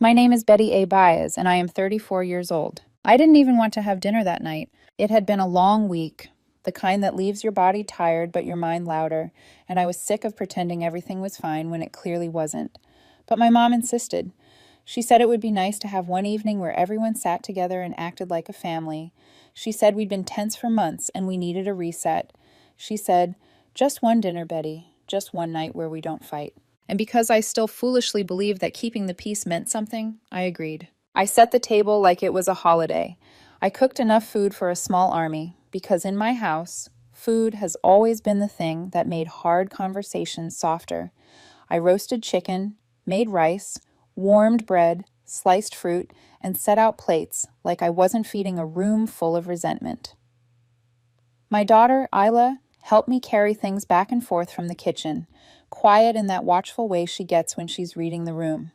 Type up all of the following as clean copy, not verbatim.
My name is Betty A. Baez, and I am 34 years old. I didn't even want to have dinner that night. It had been a long week, the kind that leaves your body tired but your mind louder, and I was sick of pretending everything was fine when it clearly wasn't. But my mom insisted. She said it would be nice to have one evening where everyone sat together and acted like a family. She said we'd been tense for months and we needed a reset. She said, "Just one dinner, Betty. Just one night where we don't fight." And because I still foolishly believed that keeping the peace meant something, I agreed. I set the table like it was a holiday. I cooked enough food for a small army, because in my house, food has always been the thing that made hard conversations softer. I roasted chicken, made rice, warmed bread, sliced fruit, and set out plates like I wasn't feeding a room full of resentment. My daughter, Isla, helped me carry things back and forth from the kitchen, quiet in that watchful way she gets when she's reading the room.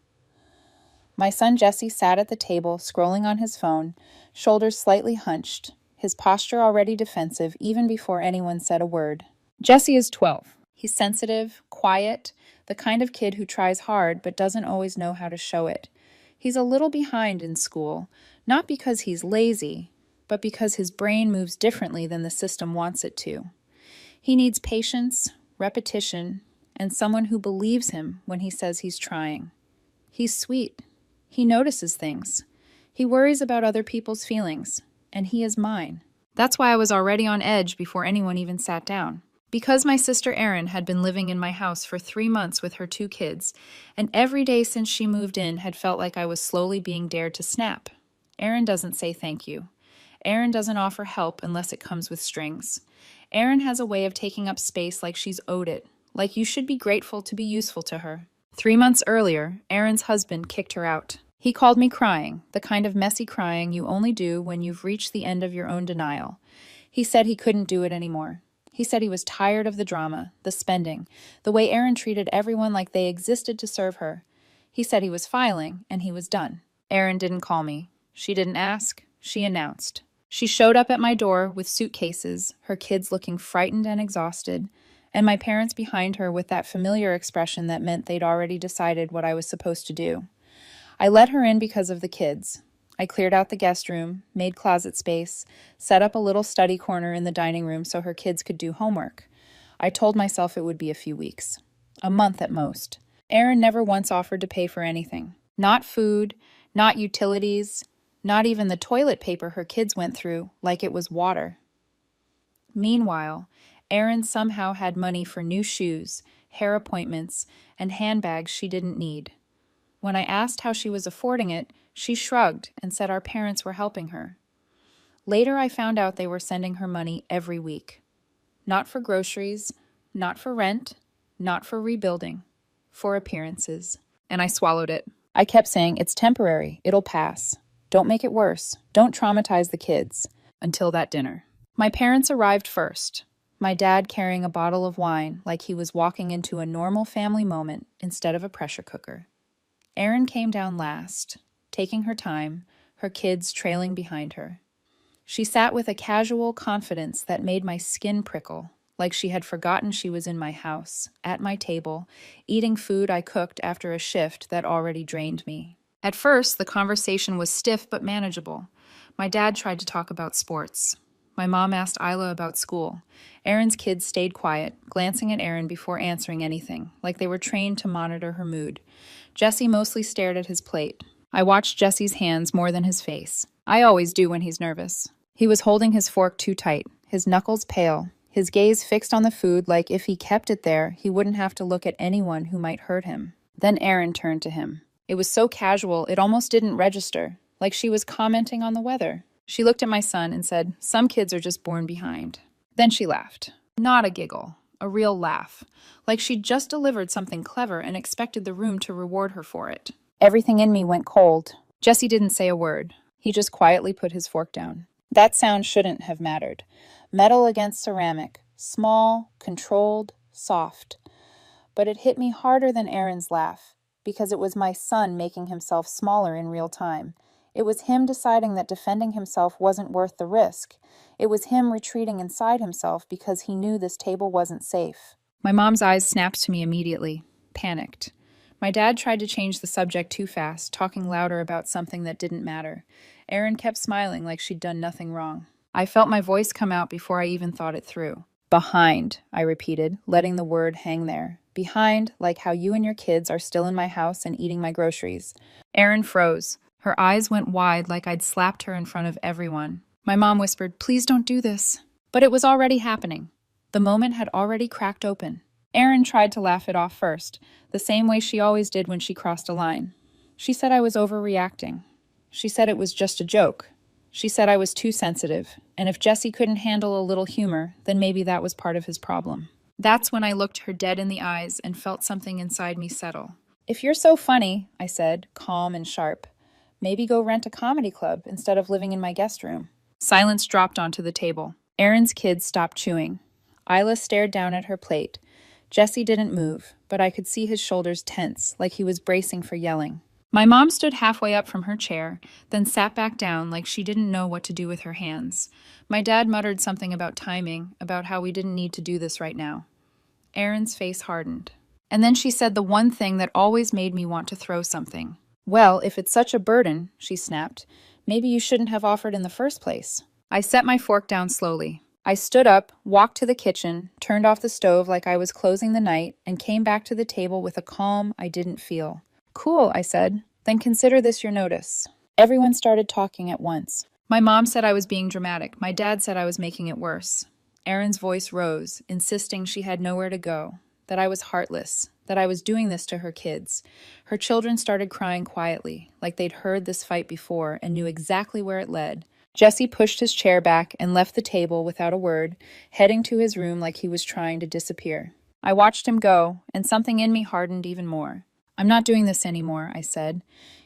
My son Jesse sat at the table, scrolling on his phone, shoulders slightly hunched, his posture already defensive even before anyone said a word. Jesse is 12. He's sensitive, quiet, the kind of kid who tries hard but doesn't always know how to show it. He's a little behind in school, not because he's lazy, but because his brain moves differently than the system wants it to. He needs patience, repetition, and someone who believes him when he says he's trying. He's sweet. He notices things. He worries about other people's feelings, and he is mine. That's why I was already on edge before anyone even sat down. Because my sister Erin had been living in my house for 3 months with her 2 kids, and every day since she moved in had felt like I was slowly being dared to snap. Erin doesn't say thank you. Erin doesn't offer help unless it comes with strings. Erin has a way of taking up space like she's owed it, like you should be grateful to be useful to her. 3 months earlier, Erin's husband kicked her out. He called me crying, the kind of messy crying you only do when you've reached the end of your own denial. He said he couldn't do it anymore. He said he was tired of the drama, the spending, the way Erin treated everyone like they existed to serve her. He said he was filing, and he was done. Erin didn't call me. She didn't ask. She announced. She showed up at my door with suitcases, her kids looking frightened and exhausted, and my parents behind her with that familiar expression that meant they'd already decided what I was supposed to do. I let her in because of the kids. I cleared out the guest room, made closet space, set up a little study corner in the dining room so her kids could do homework. I told myself it would be a few weeks. A month at most. Erin never once offered to pay for anything. Not food, not utilities, not even the toilet paper her kids went through, like it was water. Meanwhile, Erin somehow had money for new shoes, hair appointments, and handbags she didn't need. When I asked how she was affording it, she shrugged and said our parents were helping her. Later, I found out they were sending her money every week. Not for groceries, not for rent, not for rebuilding, for appearances. And I swallowed it. I kept saying, "It's temporary, it'll pass. Don't make it worse. Don't traumatize the kids." Until that dinner. My parents arrived first. My dad carrying a bottle of wine like he was walking into a normal family moment instead of a pressure cooker. Erin came down last, taking her time, her kids trailing behind her. She sat with a casual confidence that made my skin prickle, like she had forgotten she was in my house, at my table, eating food I cooked after a shift that already drained me. At first, the conversation was stiff but manageable. My dad tried to talk about sports. My mom asked Isla about school. Erin's kids stayed quiet, glancing at Erin before answering anything, like they were trained to monitor her mood. Jesse mostly stared at his plate. I watched Jesse's hands more than his face. I always do when he's nervous. He was holding his fork too tight, his knuckles pale, his gaze fixed on the food like if he kept it there, he wouldn't have to look at anyone who might hurt him. Then Erin turned to him. It was so casual, it almost didn't register, like she was commenting on the weather. She looked at my son and said, "Some kids are just born behind." Then she laughed. Not a giggle, a real laugh, like she'd just delivered something clever and expected the room to reward her for it. Everything in me went cold. Jesse didn't say a word. He just quietly put his fork down. That sound shouldn't have mattered. Metal against ceramic, small, controlled, soft. But it hit me harder than Erin's laugh, because it was my son making himself smaller in real time. It was him deciding that defending himself wasn't worth the risk. It was him retreating inside himself because he knew this table wasn't safe. My mom's eyes snapped to me immediately, panicked. My dad tried to change the subject too fast, talking louder about something that didn't matter. Erin kept smiling like she'd done nothing wrong. I felt my voice come out before I even thought it through. Behind, I repeated, letting the word hang there. Behind, like how you and your kids are still in my house and eating my groceries. Erin froze. Her eyes went wide like I'd slapped her in front of everyone. My mom whispered, "Please don't do this." But it was already happening. The moment had already cracked open. Erin tried to laugh it off first, the same way she always did when she crossed a line. She said I was overreacting. She said it was just a joke. She said I was too sensitive, and if Jesse couldn't handle a little humor, then maybe that was part of his problem. That's when I looked her dead in the eyes and felt something inside me settle. "If you're so funny," I said, calm and sharp, "maybe go rent a comedy club instead of living in my guest room." Silence dropped onto the table. Erin's kids stopped chewing. Isla stared down at her plate. Jesse didn't move, but I could see his shoulders tense, like he was bracing for yelling. My mom stood halfway up from her chair, then sat back down like she didn't know what to do with her hands. My dad muttered something about timing, about how we didn't need to do this right now. Erin's face hardened. And then she said the one thing that always made me want to throw something. "Well, if it's such a burden," she snapped, "maybe you shouldn't have offered in the first place." I set my fork down slowly. I stood up, walked to the kitchen, turned off the stove like I was closing the night, and came back to the table with a calm I didn't feel. "Cool," I said. "Then consider this your notice." Everyone started talking at once. My mom said I was being dramatic. My dad said I was making it worse. Erin's voice rose, insisting she had nowhere to go, that I was heartless, that I was doing this to her kids. Her children started crying quietly, like they'd heard this fight before and knew exactly where it led. Jesse pushed his chair back and left the table without a word, heading to his room like he was trying to disappear. I watched him go, and something in me hardened even more. "I'm not doing this anymore," I said.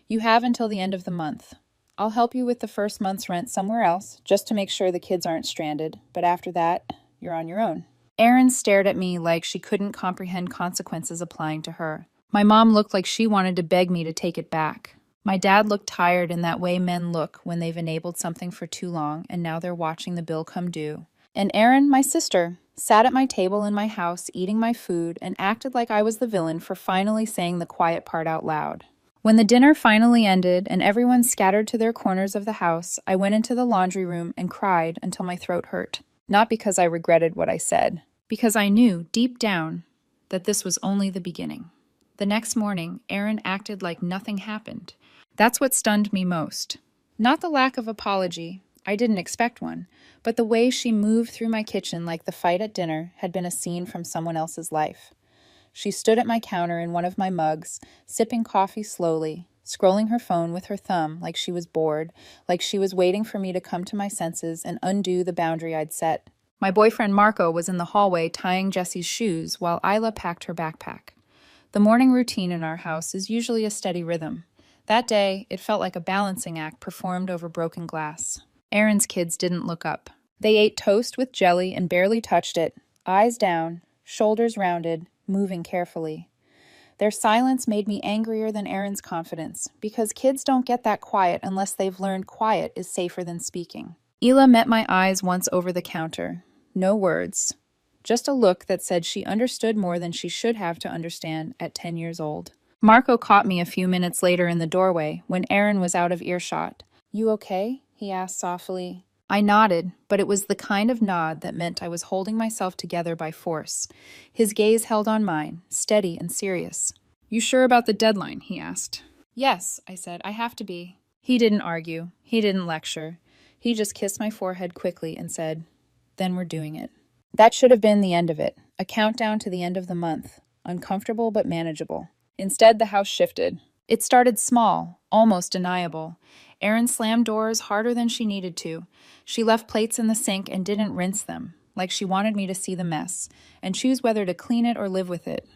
"You have until the end of the month. I'll help you with the first month's rent somewhere else, just to make sure the kids aren't stranded, but after that, you're on your own." Erin stared at me like she couldn't comprehend consequences applying to her. My mom looked like she wanted to beg me to take it back. My dad looked tired in that way men look when they've enabled something for too long and now they're watching the bill come due. And Erin, my sister, sat at my table in my house eating my food and acted like I was the villain for finally saying the quiet part out loud. When the dinner finally ended and everyone scattered to their corners of the house, I went into the laundry room and cried until my throat hurt. Not because I regretted what I said, because I knew, deep down, that this was only the beginning. The next morning, Erin acted like nothing happened. That's what stunned me most. Not the lack of apology, I didn't expect one, but the way she moved through my kitchen like the fight at dinner had been a scene from someone else's life. She stood at my counter in one of my mugs, sipping coffee slowly, scrolling her phone with her thumb like she was bored, like she was waiting for me to come to my senses and undo the boundary I'd set. My boyfriend Marco was in the hallway tying Jesse's shoes while Isla packed her backpack. The morning routine in our house is usually a steady rhythm. That day, it felt like a balancing act performed over broken glass. Erin's kids didn't look up. They ate toast with jelly and barely touched it, eyes down, shoulders rounded, moving carefully. Their silence made me angrier than Erin's confidence, because kids don't get that quiet unless they've learned quiet is safer than speaking. Ela met my eyes once over the counter. No words. Just a look that said she understood more than she should have to understand at 10 years old. Marco caught me a few minutes later in the doorway when Erin was out of earshot. "You okay?" he asked softly. I nodded, but it was the kind of nod that meant I was holding myself together by force. His gaze held on mine, steady and serious. "You sure about the deadline?" he asked. "Yes," I said. "I have to be." He didn't argue. He didn't lecture. He just kissed my forehead quickly and said, "Then we're doing it." That should have been the end of it, a countdown to the end of the month, uncomfortable but manageable. Instead, the house shifted. It started small, almost deniable. Erin slammed doors harder than she needed to. She left plates in the sink and didn't rinse them, like she wanted me to see the mess, and choose whether to clean it or live with it.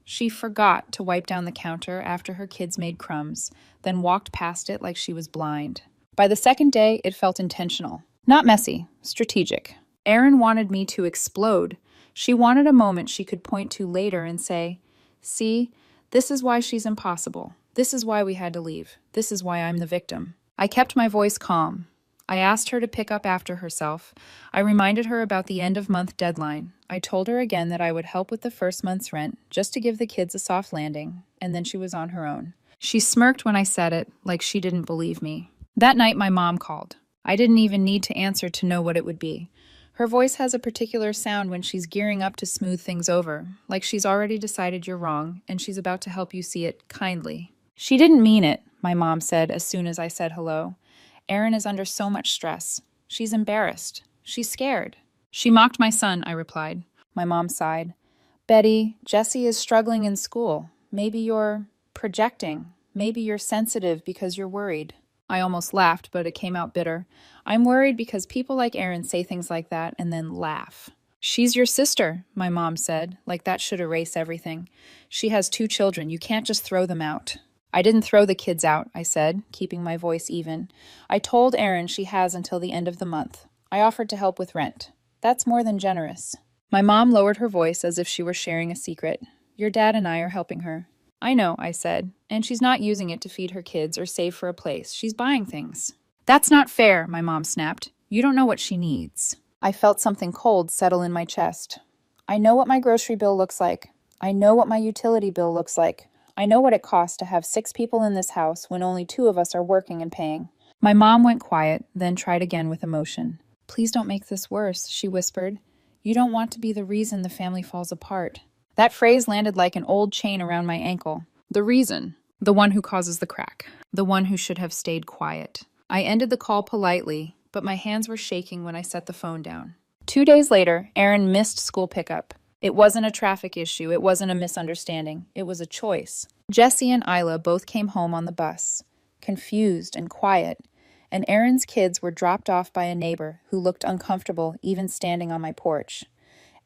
She forgot to wipe down the counter after her kids made crumbs, then walked past it like she was blind. By the second day, it felt intentional. Not messy, strategic. Erin wanted me to explode. She wanted a moment she could point to later and say, "See, this is why she's impossible. This is why we had to leave. This is why I'm the victim." I kept my voice calm. I asked her to pick up after herself. I reminded her about the end-of-month deadline. I told her again that I would help with the first month's rent, just to give the kids a soft landing, and then she was on her own. She smirked when I said it, like she didn't believe me. That night, my mom called. I didn't even need to answer to know what it would be. Her voice has a particular sound when she's gearing up to smooth things over, like she's already decided you're wrong, and she's about to help you see it kindly. She didn't mean it, my mom said as soon as I said hello. Erin is under so much stress. She's embarrassed. She's scared. She mocked my son, I replied. My mom sighed. Betty, Jessie is struggling in school. Maybe you're projecting. Maybe you're sensitive because you're worried. I almost laughed, but it came out bitter. I'm worried because people like Erin say things like that and then laugh. She's your sister, my mom said, like that should erase everything. She has 2 children. You can't just throw them out. I didn't throw the kids out, I said, keeping my voice even. I told Erin she has until the end of the month. I offered to help with rent. That's more than generous. My mom lowered her voice as if she were sharing a secret. Your dad and I are helping her. I know, I said, and she's not using it to feed her kids or save for a place. She's buying things. That's not fair, my mom snapped. You don't know what she needs. I felt something cold settle in my chest. I know what my grocery bill looks like. I know what my utility bill looks like. I know what it costs to have 6 people in this house when only 2 of us are working and paying. My mom went quiet, then tried again with emotion. Please don't make this worse, she whispered. You don't want to be the reason the family falls apart. That phrase landed like an old chain around my ankle. The reason. The one who causes the crack. The one who should have stayed quiet. I ended the call politely, but my hands were shaking when I set the phone down. 2 days later, Erin missed school pickup. It wasn't a traffic issue. It wasn't a misunderstanding. It was a choice. Jessie and Isla both came home on the bus, confused and quiet, and Erin's kids were dropped off by a neighbor who looked uncomfortable even standing on my porch.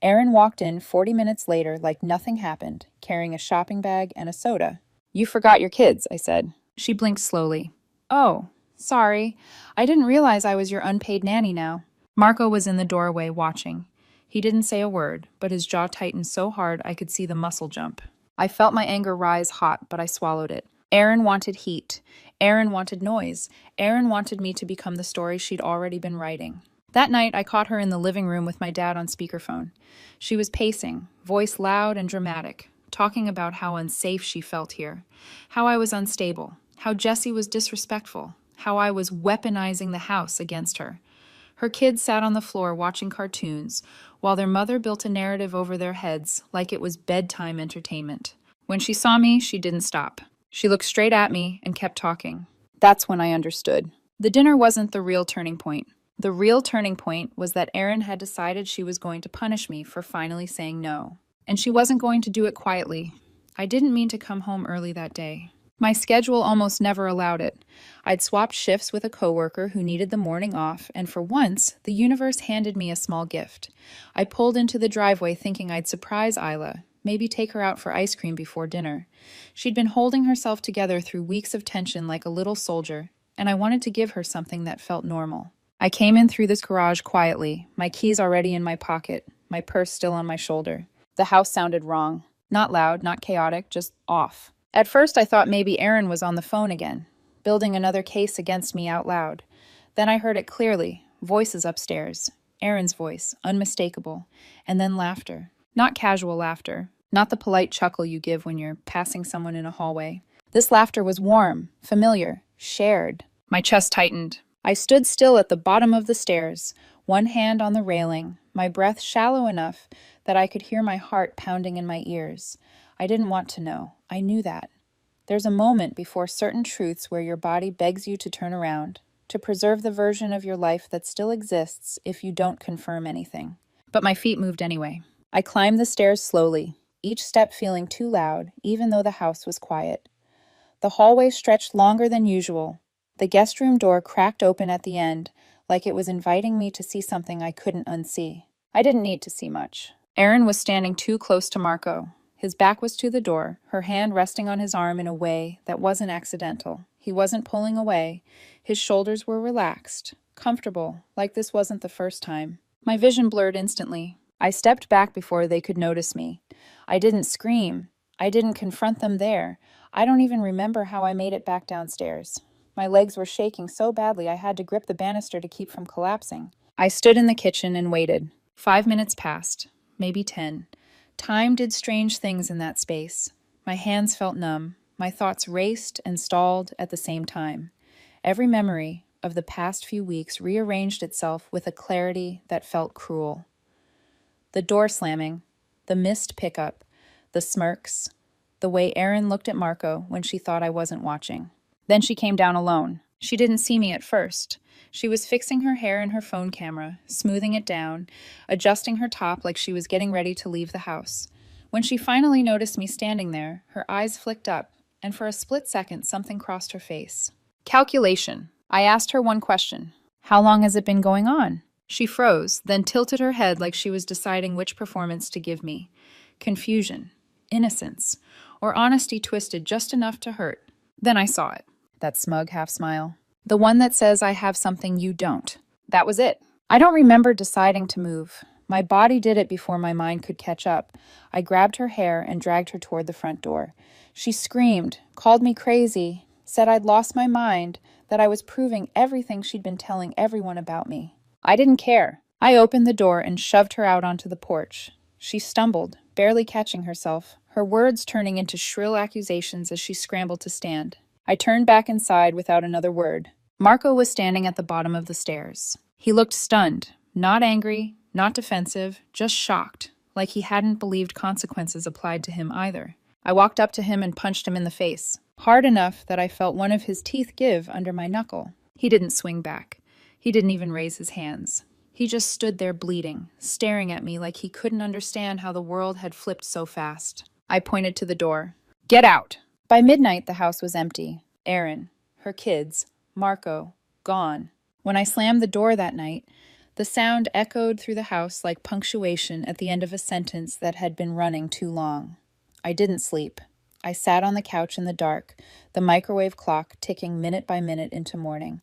Erin walked in 40 minutes later like nothing happened, carrying a shopping bag and a soda. You forgot your kids, I said. She blinked slowly. Oh, sorry. I didn't realize I was your unpaid nanny now. Marco was in the doorway watching. He didn't say a word, but his jaw tightened so hard I could see the muscle jump. I felt my anger rise hot, but I swallowed it. Erin wanted heat. Erin wanted noise. Erin wanted me to become the story she'd already been writing. That night, I caught her in the living room with my dad on speakerphone. She was pacing, voice loud and dramatic, talking about how unsafe she felt here, how I was unstable, how Jessie was disrespectful, how I was weaponizing the house against her. Her kids sat on the floor watching cartoons, while their mother built a narrative over their heads like it was bedtime entertainment. When she saw me, she didn't stop. She looked straight at me and kept talking. That's when I understood. The dinner wasn't the real turning point. The real turning point was that Erin had decided she was going to punish me for finally saying no. And she wasn't going to do it quietly. I didn't mean to come home early that day. My schedule almost never allowed it. I'd swapped shifts with a coworker who needed the morning off, and for once, the universe handed me a small gift. I pulled into the driveway thinking I'd surprise Isla, maybe take her out for ice cream before dinner. She'd been holding herself together through weeks of tension like a little soldier, and I wanted to give her something that felt normal. I came in through this garage quietly, my keys already in my pocket, my purse still on my shoulder. The house sounded wrong. Not loud, not chaotic, just off. At first, I thought maybe Erin was on the phone again, building another case against me out loud. Then I heard it clearly, voices upstairs. Erin's voice, unmistakable. And then laughter. Not casual laughter. Not the polite chuckle you give when you're passing someone in a hallway. This laughter was warm, familiar, shared. My chest tightened. I stood still at the bottom of the stairs, one hand on the railing, my breath shallow enough that I could hear my heart pounding in my ears. I didn't want to know. I knew that. There's a moment before certain truths where your body begs you to turn around, to preserve the version of your life that still exists if you don't confirm anything. But my feet moved anyway. I climbed the stairs slowly, each step feeling too loud, even though the house was quiet. The hallway stretched longer than usual. The guest room door cracked open at the end, like it was inviting me to see something I couldn't unsee. I didn't need to see much. Erin was standing too close to Marco. His back was to the door, her hand resting on his arm in a way that wasn't accidental. He wasn't pulling away. His shoulders were relaxed, comfortable, like this wasn't the first time. My vision blurred instantly. I stepped back before they could notice me. I didn't scream. I didn't confront them there. I don't even remember how I made it back downstairs. My legs were shaking so badly I had to grip the banister to keep from collapsing. I stood in the kitchen and waited. 5 minutes passed, maybe 10. Time did strange things in that space. My hands felt numb. My thoughts raced and stalled at the same time. Every memory of the past few weeks rearranged itself with a clarity that felt cruel. The door slamming, the missed pickup, the smirks, the way Erin looked at Marco when she thought I wasn't watching. Then she came down alone. She didn't see me at first. She was fixing her hair in her phone camera, smoothing it down, adjusting her top like she was getting ready to leave the house. When she finally noticed me standing there, her eyes flicked up, and for a split second something crossed her face. Calculation. I asked her one question. How long has it been going on? She froze, then tilted her head like she was deciding which performance to give me. Confusion, innocence, or honesty twisted just enough to hurt. Then I saw it. That smug half-smile. The one that says I have something you don't. That was it. I don't remember deciding to move. My body did it before my mind could catch up. I grabbed her hair and dragged her toward the front door. She screamed, called me crazy, said I'd lost my mind, that I was proving everything she'd been telling everyone about me. I didn't care. I opened the door and shoved her out onto the porch. She stumbled, barely catching herself, her words turning into shrill accusations as she scrambled to stand. I turned back inside without another word. Marco was standing at the bottom of the stairs. He looked stunned, not angry, not defensive, just shocked, like he hadn't believed consequences applied to him either. I walked up to him and punched him in the face, hard enough that I felt one of his teeth give under my knuckle. He didn't swing back. He didn't even raise his hands. He just stood there bleeding, staring at me like he couldn't understand how the world had flipped so fast. I pointed to the door. Get out! By midnight, the house was empty. Erin, her kids, Marco, gone. When I slammed the door that night, the sound echoed through the house like punctuation at the end of a sentence that had been running too long. I didn't sleep. I sat on the couch in the dark, the microwave clock ticking minute by minute into morning.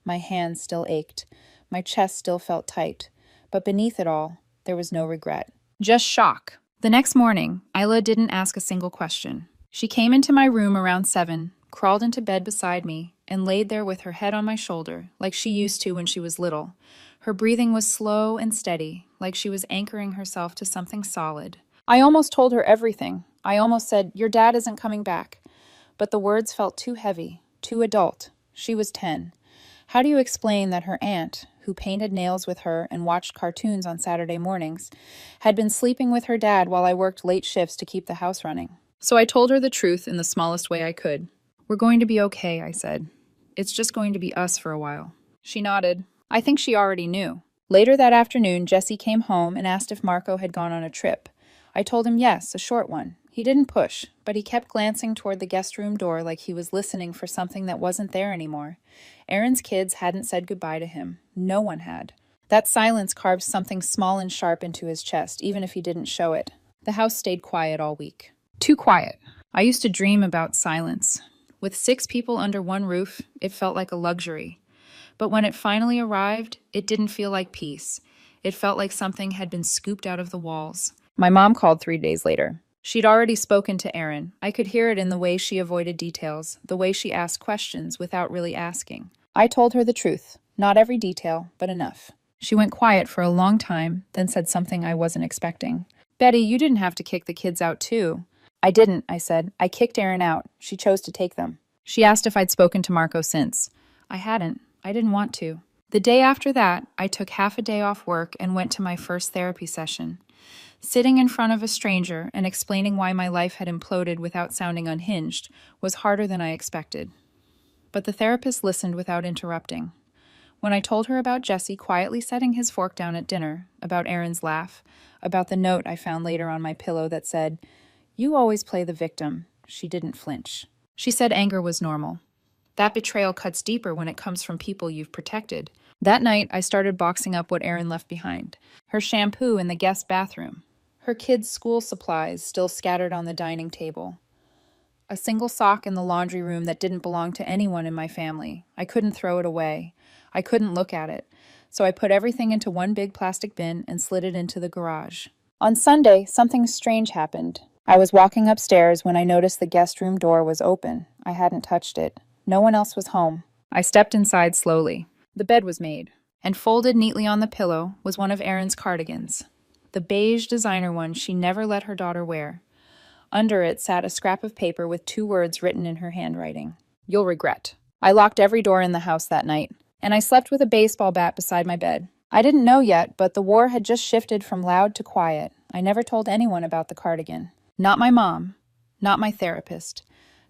My hands still ached. My chest still felt tight. But beneath it all, there was no regret. Just shock. The next morning, Isla didn't ask a single question. She came into my room around 7, crawled into bed beside me, and laid there with her head on my shoulder, like she used to when she was little. Her breathing was slow and steady, like she was anchoring herself to something solid. I almost told her everything. I almost said, "Your dad isn't coming back." But the words felt too heavy, too adult. She was 10. How do you explain that her aunt, who painted nails with her and watched cartoons on Saturday mornings, had been sleeping with her dad while I worked late shifts to keep the house running? So I told her the truth in the smallest way I could. "We're going to be okay," I said. "It's just going to be us for a while." She nodded. I think she already knew. Later that afternoon, Jesse came home and asked if Marco had gone on a trip. I told him yes, a short one. He didn't push, but he kept glancing toward the guest room door like he was listening for something that wasn't there anymore. Erin's kids hadn't said goodbye to him. No one had. That silence carved something small and sharp into his chest, even if he didn't show it. The house stayed quiet all week. Too quiet. I used to dream about silence. With 6 people under one roof, it felt like a luxury. But when it finally arrived, it didn't feel like peace. It felt like something had been scooped out of the walls. My mom called 3 days later. She'd already spoken to Erin. I could hear it in the way she avoided details, the way she asked questions without really asking. I told her the truth. Not every detail, but enough. She went quiet for a long time, then said something I wasn't expecting. "Betty, you didn't have to kick the kids out too." "I didn't," I said. "I kicked Erin out. She chose to take them." She asked if I'd spoken to Marco since. I hadn't. I didn't want to. The day after that, I took half a day off work and went to my first therapy session. Sitting in front of a stranger and explaining why my life had imploded without sounding unhinged was harder than I expected. But the therapist listened without interrupting. When I told her about Jesse quietly setting his fork down at dinner, about Erin's laugh, about the note I found later on my pillow that said, "You always play the victim," she didn't flinch. She said anger was normal. That betrayal cuts deeper when it comes from people you've protected. That night, I started boxing up what Erin left behind. Her shampoo in the guest bathroom. Her kids' school supplies still scattered on the dining table. A single sock in the laundry room that didn't belong to anyone in my family. I couldn't throw it away. I couldn't look at it. So I put everything into one big plastic bin and slid it into the garage. On Sunday, something strange happened. I was walking upstairs when I noticed the guest room door was open. I hadn't touched it. No one else was home. I stepped inside slowly. The bed was made, and folded neatly on the pillow was one of Erin's cardigans, the beige designer one she never let her daughter wear. Under it sat a scrap of paper with 2 words written in her handwriting. You'll regret. I locked every door in the house that night, and I slept with a baseball bat beside my bed. I didn't know yet, but the war had just shifted from loud to quiet. I never told anyone about the cardigan. Not my mom, not my therapist,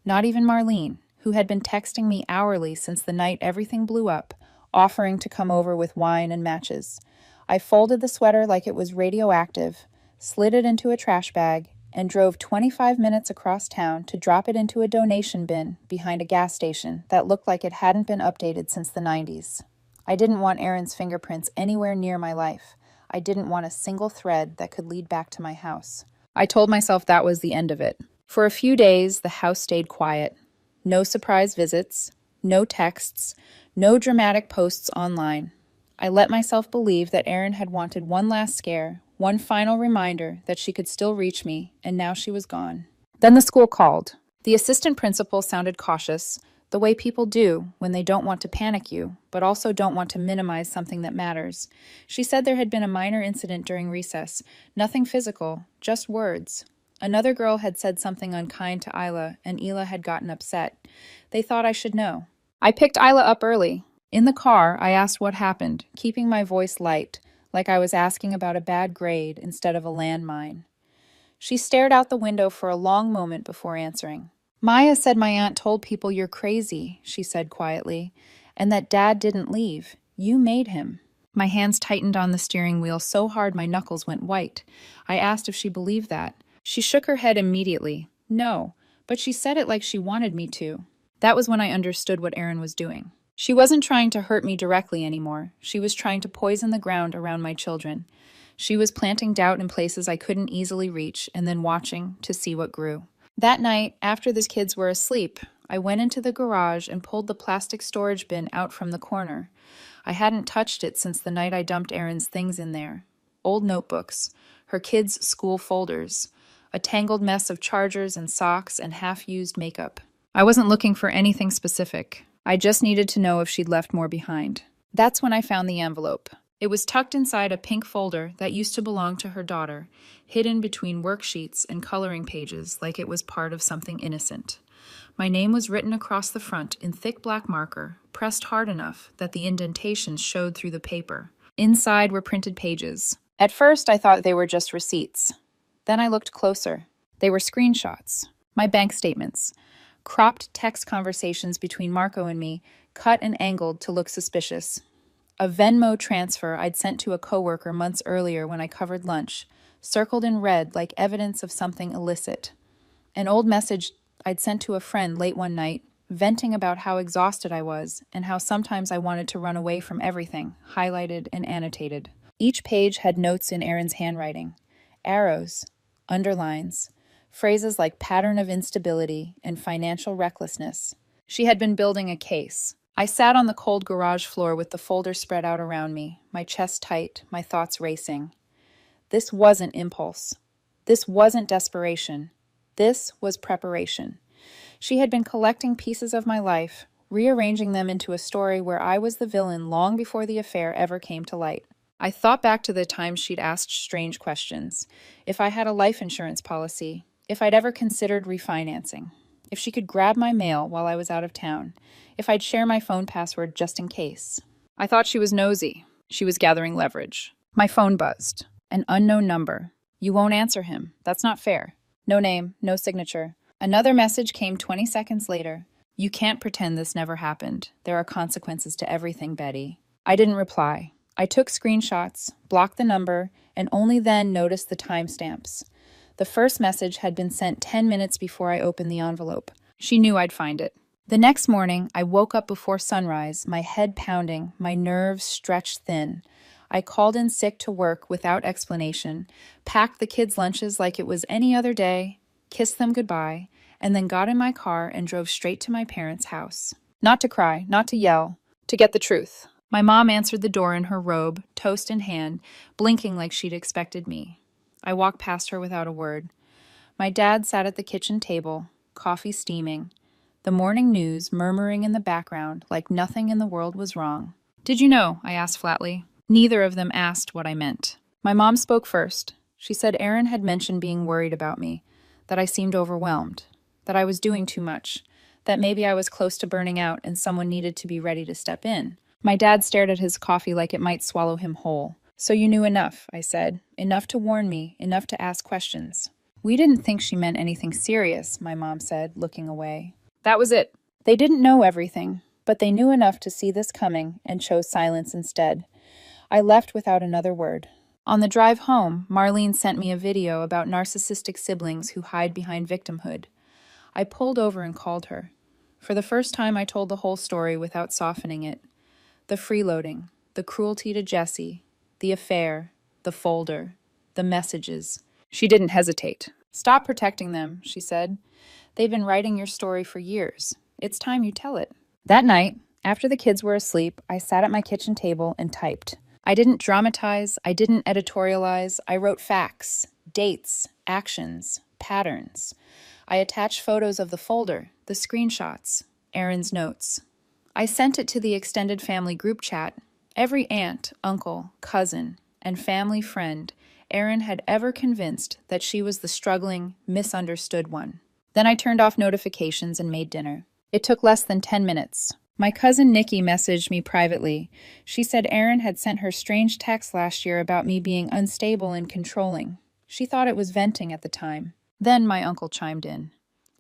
not even Marlene, who had been texting me hourly since the night everything blew up, offering to come over with wine and matches. I folded the sweater like it was radioactive, slid it into a trash bag, and drove 25 minutes across town to drop it into a donation bin behind a gas station that looked like it hadn't been updated since the 90s. I didn't want Erin's fingerprints anywhere near my life. I didn't want a single thread that could lead back to my house. I told myself that was the end of it. For a few days, the house stayed quiet. No surprise visits, no texts, no dramatic posts online. I let myself believe that Erin had wanted one last scare, one final reminder that she could still reach me, and now she was gone. Then the school called. The assistant principal sounded cautious, the way people do when they don't want to panic you, but also don't want to minimize something that matters. She said there had been a minor incident during recess, nothing physical, just words. Another girl had said something unkind to Isla, and Ela had gotten upset. They thought I should know. I picked Isla up early. In the car, I asked what happened, keeping my voice light, like I was asking about a bad grade instead of a landmine. She stared out the window for a long moment before answering. Maya said my aunt told people you're crazy, she said quietly, and that Dad didn't leave. You made him. My hands tightened on the steering wheel so hard my knuckles went white. I asked if she believed that. She shook her head immediately. No, but she said it like she wanted me to. That was when I understood what Erin was doing. She wasn't trying to hurt me directly anymore. She was trying to poison the ground around my children. She was planting doubt in places I couldn't easily reach and then watching to see what grew. That night, after the kids were asleep, I went into the garage and pulled the plastic storage bin out from the corner. I hadn't touched it since the night I dumped Erin's things in there. Old notebooks, her kids' school folders, a tangled mess of chargers and socks and half-used makeup. I wasn't looking for anything specific. I just needed to know if she'd left more behind. That's when I found the envelope. It was tucked inside a pink folder that used to belong to her daughter, hidden between worksheets and coloring pages like it was part of something innocent. My name was written across the front in thick black marker, pressed hard enough that the indentations showed through the paper. Inside were printed pages. At first, I thought they were just receipts. Then I looked closer. They were screenshots, my bank statements. Cropped text conversations between Marco and me, cut and angled to look suspicious. A Venmo transfer I'd sent to a coworker months earlier when I covered lunch, circled in red like evidence of something illicit. An old message I'd sent to a friend late one night, venting about how exhausted I was and how sometimes I wanted to run away from everything, highlighted and annotated. Each page had notes in Erin's handwriting, arrows, underlines, phrases like pattern of instability and financial recklessness. She had been building a case. I sat on the cold garage floor with the folder spread out around me, my chest tight, my thoughts racing. This wasn't impulse. This wasn't desperation. This was preparation. She had been collecting pieces of my life, rearranging them into a story where I was the villain long before the affair ever came to light. I thought back to the times she'd asked strange questions. If I had a life insurance policy, if I'd ever considered refinancing, if she could grab my mail while I was out of town, if I'd share my phone password just in case. I thought she was nosy. She was gathering leverage. My phone buzzed. An unknown number. You won't answer him. That's not fair. No name, no signature. Another message came 20 seconds later. You can't pretend this never happened. There are consequences to everything, Betty. I didn't reply. I took screenshots, blocked the number, and only then noticed the timestamps. The first message had been sent 10 minutes before I opened the envelope. She knew I'd find it. The next morning, I woke up before sunrise, my head pounding, my nerves stretched thin. I called in sick to work without explanation, packed the kids' lunches like it was any other day, kissed them goodbye, and then got in my car and drove straight to my parents' house. Not to cry, not to yell, to get the truth. My mom answered the door in her robe, toast in hand, blinking like she'd expected me. I walked past her without a word. My dad sat at the kitchen table, coffee steaming. the morning news murmuring in the background like nothing in the world was wrong. "Did you know?" I asked flatly. Neither of them asked what I meant. My mom spoke first. She said Aaron had mentioned being worried about me, that I seemed overwhelmed, that I was doing too much, that maybe I was close to burning out and someone needed to be ready to step in. My dad stared at his coffee like it might swallow him whole. "So you knew enough," I said. "Enough to warn me, enough to ask questions." "We didn't think she meant anything serious," my mom said, looking away. That was it. They didn't know everything, but they knew enough to see this coming and chose silence instead. I left without another word. On the drive home, Marlene sent me a video about narcissistic siblings who hide behind victimhood. I pulled over and called her. For the first time, I told the whole story without softening it. The freeloading, the cruelty to Jesse, the affair, the folder, the messages. She didn't hesitate. "Stop protecting them," she said. "They've been writing your story for years. It's time you tell it." That night, after the kids were asleep, I sat at my kitchen table and typed. I didn't dramatize, I didn't editorialize, I wrote facts, dates, actions, patterns. I attached photos of the folder, the screenshots, Aaron's notes. I sent it to the extended family group chat. Every aunt, uncle, cousin, and family friend Aaron had ever convinced that she was the struggling, misunderstood one. Then I turned off notifications and made dinner. It took less than 10 minutes. My cousin Nikki messaged me privately. She said Aaron had sent her strange text last year about me being unstable and controlling. She thought it was venting at the time. Then my uncle chimed in.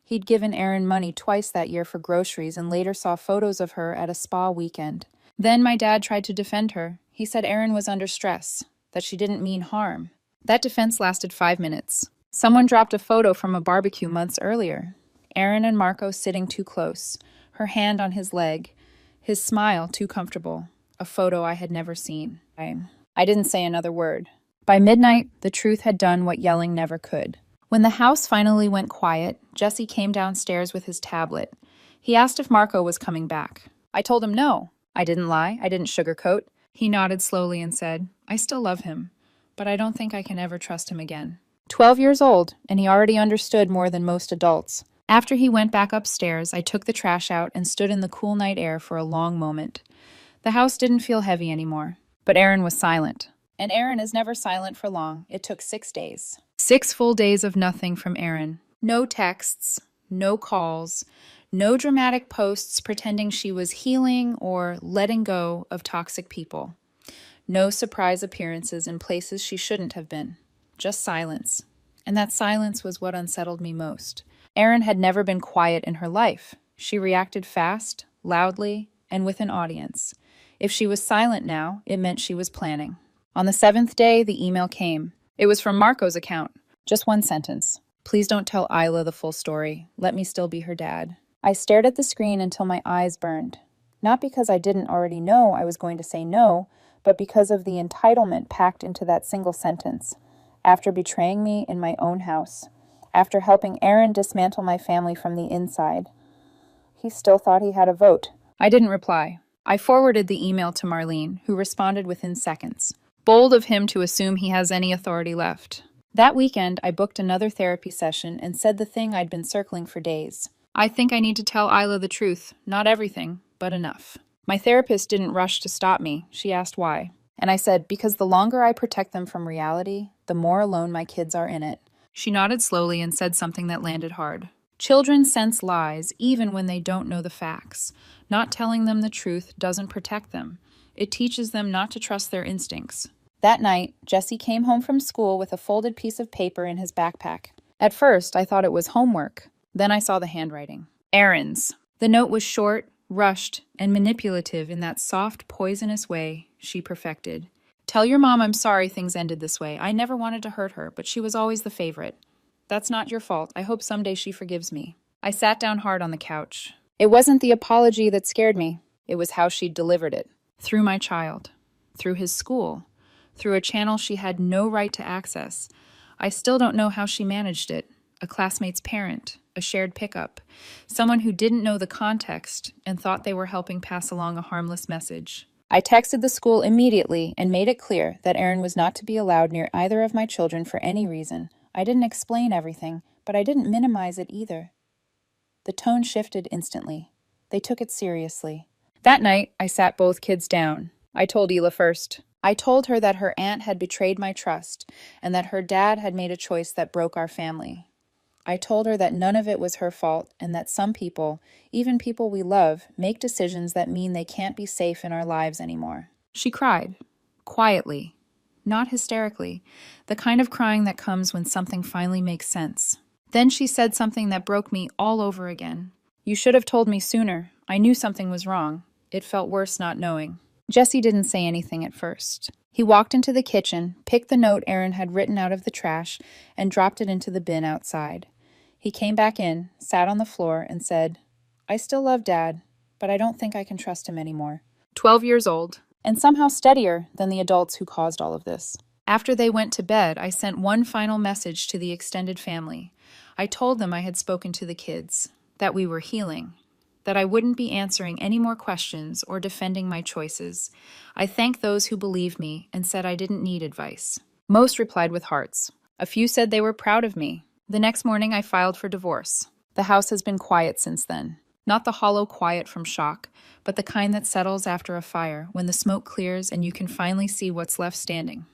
He'd given Aaron money twice that year for groceries and later saw photos of her at a spa weekend. Then my dad tried to defend her. He said Aaron was under stress, that she didn't mean harm. That defense lasted 5 minutes. Someone dropped a photo from a barbecue months earlier. Aaron and Marco sitting too close, her hand on his leg, his smile too comfortable, a photo I had never seen. I didn't say another word. By midnight, the truth had done what yelling never could. When the house finally went quiet, Jesse came downstairs with his tablet. He asked if Marco was coming back. I told him no. I didn't lie. I didn't sugarcoat. He nodded slowly and said, "I still love him, but I don't think I can ever trust him again." 12 years old, and he already understood more than most adults. After he went back upstairs, I took the trash out and stood in the cool night air for a long moment. The house didn't feel heavy anymore, but Aaron was silent. And Aaron is never silent for long. It took 6 days. 6 full days of nothing from Aaron. No texts, no calls, no dramatic posts pretending she was healing or letting go of toxic people. No surprise appearances in places she shouldn't have been. Just silence. And that silence was what unsettled me most. Aaron had never been quiet in her life. She reacted fast, loudly, and with an audience. If she was silent now, it meant she was planning. On the 7th day, the email came. It was from Marco's account. Just one sentence. "Please don't tell Isla the full story. Let me still be her dad." I stared at the screen until my eyes burned. Not because I didn't already know I was going to say no, but because of the entitlement packed into that single sentence. After betraying me in my own house, after helping Aaron dismantle my family from the inside, he still thought he had a vote. I didn't reply. I forwarded the email to Marlene, who responded within seconds. Bold of him to assume he has any authority left. That weekend, I booked another therapy session and said the thing I'd been circling for days. I think I need to tell Isla the truth. Not everything, but enough. My therapist didn't rush to stop me. She asked why. And I said, because the longer I protect them from reality, the more alone my kids are in it. She nodded slowly and said something that landed hard. Children sense lies even when they don't know the facts. Not telling them the truth doesn't protect them. It teaches them not to trust their instincts. That night, Jesse came home from school with a folded piece of paper in his backpack. At first, I thought it was homework. Then I saw the handwriting. Aaron's. The note was short, rushed, and manipulative in that soft, poisonous way she perfected. "Tell your mom I'm sorry things ended this way. I never wanted to hurt her, but she was always the favorite. That's not your fault. I hope someday she forgives me." I sat down hard on the couch. It wasn't the apology that scared me. It was how she delivered it. Through my child. Through his school. Through a channel she had no right to access. I still don't know how she managed it. A classmate's parent. A shared pickup. Someone who didn't know the context and thought they were helping pass along a harmless message. I texted the school immediately and made it clear that Aaron was not to be allowed near either of my children for any reason. I didn't explain everything, but I didn't minimize it either. The tone shifted instantly. They took it seriously. That night, I sat both kids down. I told Ela first. I told her that her aunt had betrayed my trust and that her dad had made a choice that broke our family. I told her that none of it was her fault and that some people, even people we love, make decisions that mean they can't be safe in our lives anymore. She cried, quietly, not hysterically, the kind of crying that comes when something finally makes sense. Then she said something that broke me all over again. You should have told me sooner. I knew something was wrong. It felt worse not knowing. Jesse didn't say anything at first. He walked into the kitchen, picked the note Aaron had written out of the trash, and dropped it into the bin outside. He came back in, sat on the floor, and said, I still love Dad, but I don't think I can trust him anymore. 12 years old, and somehow steadier than the adults who caused all of this. After they went to bed, I sent one final message to the extended family. I told them I had spoken to the kids, that we were healing, that I wouldn't be answering any more questions or defending my choices. I thanked those who believed me and said I didn't need advice. Most replied with hearts. A few said they were proud of me. The next morning, I filed for divorce. The house has been quiet since then. Not the hollow quiet from shock, but the kind that settles after a fire, when the smoke clears and you can finally see what's left standing.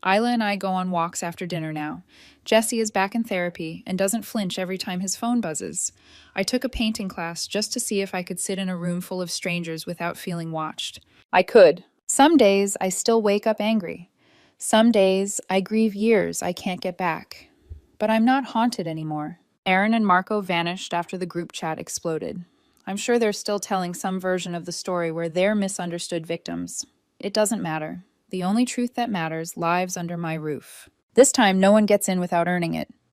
Isla and I go on walks after dinner now. Jesse is back in therapy and doesn't flinch every time his phone buzzes. I took a painting class just to see if I could sit in a room full of strangers without feeling watched. I could. Some days, I still wake up angry. Some days, I grieve years I can't get back. But I'm not haunted anymore. Aaron and Marco vanished after the group chat exploded. I'm sure they're still telling some version of the story where they're misunderstood victims. It doesn't matter. The only truth that matters lives under my roof. This time, no one gets in without earning it.